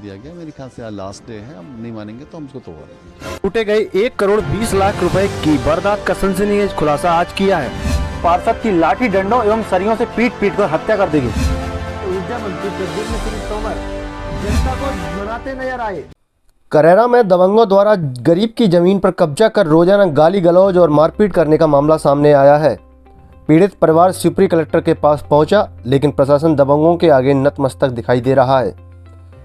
दिया गया। मेरे ख्याल से आज लास्ट डे है, हम नहीं मानेंगे तो हम उसको तोड़ देंगे। लूटे गए 1 करोड़ 20 लाख रुपए की वारदात का सनसनीखेज खुलासा आज किया है। पार्षद की लाठी डंडों एवं सरियों से पीट पीट कर हत्या कर दी गई। ऊर्जा मंत्री जगदीश सिंह तोमर जनता को मनाते नजर आए। करेरा में दबंगों द्वारा गरीब की जमीन पर कब्जा कर रोजाना गाली गलौज और मारपीट करने का मामला सामने आया है। पीड़ित परिवार शिवपुरी कलेक्टर के पास पहुंचा, लेकिन प्रशासन दबंगों के आगे नतमस्तक दिखाई दे रहा है।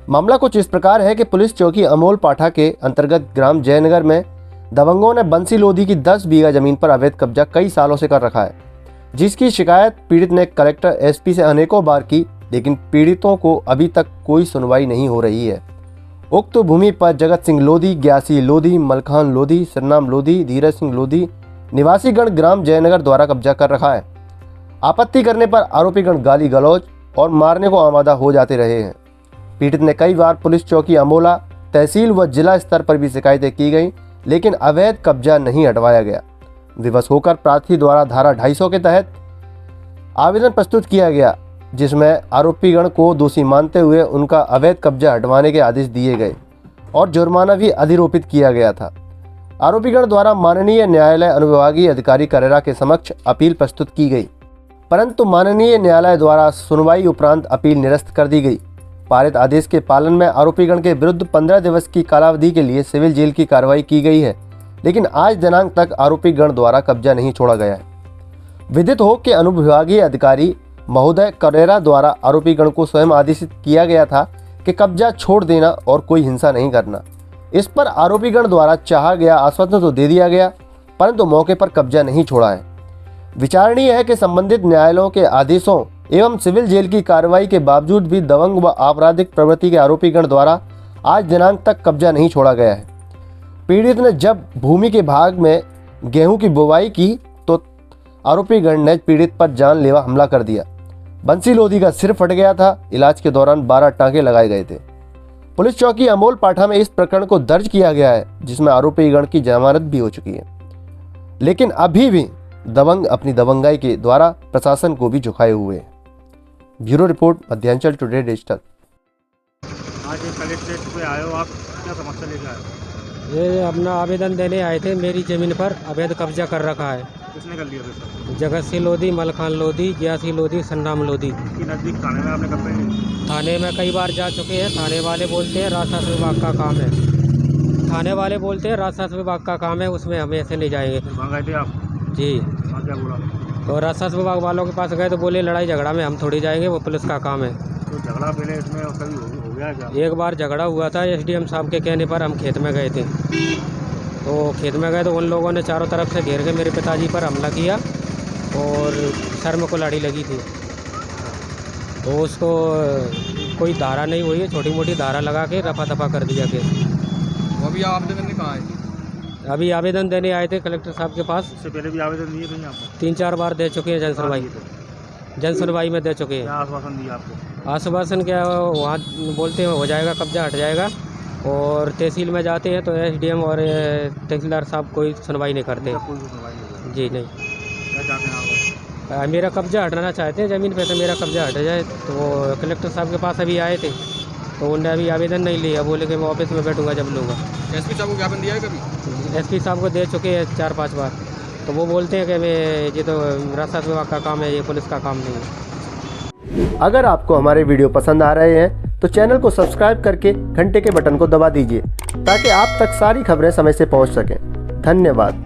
मामला कुछ इस प्रकार है कि पुलिस चौकी अमोल पाठा के अंतर्गत ग्राम जयनगर में दबंगों ने बंसी लोधी की 10 बीघा जमीन पर अवैध कब्जा कई सालों से कर रखा है, जिसकी शिकायत पीड़ित ने कलेक्टर एसपी से अनेकों बार की, लेकिन पीड़ितों को अभी तक कोई सुनवाई नहीं हो रही है। उक्त भूमि पर जगत सिंह लोधी, ग्यासी लोधी, मलखान लोधी, सरनाम लोधी, धीरज सिंह लोधी निवासीगण ग्राम जयनगर द्वारा कब्जा कर रखा है। आपत्ति करने पर आरोपीगण गाली गलौज और मारने को आमादा हो जाते रहे हैं। पीड़ित ने कई बार पुलिस चौकी अमोला, तहसील व जिला स्तर पर भी शिकायतें की गईं, लेकिन अवैध कब्जा नहीं हटवाया गया। विवश होकर प्रार्थी द्वारा धारा 250 के तहत आवेदन प्रस्तुत किया गया, जिसमें आरोपीगण को दोषी मानते हुए उनका अवैध कब्जा हटवाने के आदेश दिए गए और जुर्माना भी अधिरोपित किया गया था। आरोपीगण द्वारा माननीय न्यायालय अनुविभागीय अधिकारी करेरा के समक्ष अपील प्रस्तुत की गई, परंतु माननीय न्यायालय द्वारा सुनवाई उपरांत अपील निरस्त कर दी गई। पारित आदेश के पालन में आरोपीगण के विरुद्ध 15 दिवस की कालावधि के लिए सिविल जेल की कार्रवाई की गई है, लेकिन आज दिनांक तक आरोपीगण द्वारा कब्जा नहीं छोड़ा गया है। विदित हो कि अनुविभागीय अधिकारी महोदय करेरा द्वारा आरोपीगण को स्वयं आदेशित किया गया था कि कब्जा छोड़ देना और कोई हिंसा नहीं करना। इस पर आरोपीगण द्वारा चाहा गया आश्वासन तो दे दिया गया, परंतु मौके पर कब्जा नहीं छोड़ा है। विचारणीय है कि संबंधित न्यायालयों के आदेशों एवं सिविल जेल की कार्रवाई के बावजूद भी दबंग व आपराधिक प्रवृत्ति के आरोपीगण द्वारा आज दिनांक तक कब्जा नहीं छोड़ा गया है। पीड़ित ने जब भूमि के भाग में गेहूं की बुवाई की तो आरोपीगण ने पीड़ित पर जानलेवा हमला कर दिया। बंसी लोधी का सिर फट गया था। इलाज के दौरान 12 टांके लगाए गए थे। पुलिस चौकी अमोल पाठा में इस प्रकरण को दर्ज किया गया है, जिसमें आरोपीगण की जमानत भी हो चुकी है, लेकिन अभी भी दबंग अपनी दबंगाई के द्वारा प्रशासन को भी झुकाए हुए हैं। Bureau report, Madhyanchal today digital. आज कलेक्ट्रेट पे आए हो आप, क्या समस्या लेकर आए हो? ये अपना आवेदन देने आए थे। मेरी ज़मीन पर अवैध कब्जा कर रखा है। किसने कर लिया फिर? जगत सिंह लोधी, मलखान लोधी, ग्यासी लोधी, संनाम लोधी। कि नज़दीक थाने में आपने कब्जा किया? थाने में कई बार जा चुके हैं। थाने वाले बोलते हैं राजशासन विभाग का काम है। थाने वाले बोलते हैं राजशासन विभाग का काम है, उसमें हम ऐसे नहीं जाएंगे। वहाँ गए थे आप? जी। वहाँ क्या बोला? तो राजशासन विभाग वालों के पास गए तो बोले लड़ाई झगड़ा में हम थोड़ी जाएंगे, वो पुलिस का काम है। तो झगड़ा पहले इसमें कभी हो गया क्या? एक बार झगड़ा हुआ था, एसडीएम साहब के कहने पर हम खेत में गए थे। तो खेत में गए तो उन लोगों ने चारों तरफ से घेर के मेरे पिताजी पर हमला किया और सर में कुल्हाड़ी लगी थी। तो उसको कोई धारा नहीं हुई है, छोटी मोटी धारा लगा के रफा दफा कर दिया केस। अभी आवेदन करने कहाँ आए? अभी आवेदन देने आए थे कलेक्टर साहब के पास। इससे पहले भी आवेदन दिए थे आपको? 3-4 बार दे चुके हैं। जन सुनवाई में दे चुके हैं। क्या आश्वासन दिया आपको? आश्वासन क्या, वहाँ बोलते हैं हो जाएगा, कब्जा हट जाएगा, और तहसील में जाते हैं तो एसडीएम और तहसीलदार साहब कोई सुनवाई नहीं करते। कोई सुनवाई नहीं? जी नहीं। क्या चाहते हैं आप? मेरा कब्जा हटाना चाहते हैं ज़मीन पे, से मेरा कब्जा हट जाए। तो कलेक्टर साहब के पास अभी आए थे तो उन्होंने अभी आवेदन नहीं लिया, बोले कि मैं ऑफिस में बैठूंगा जब लूँगा। एसपी साहब को ज्ञापन दिया है कभी? एसपी साहब को दे चुके हैं 4-5 बार। तो वो बोलते हैं कि मैं ये तो राजशासन विभाग का काम है, ये पुलिस का काम नहीं है। अगर आपको हमारे वीडियो पसंद आ रहे हैं तो चैनल को सब्सक्राइब करके घंटे के बटन को दबा दीजिए, ताकि आप तक सारी खबरें समय से पहुंच सकें। धन्यवाद।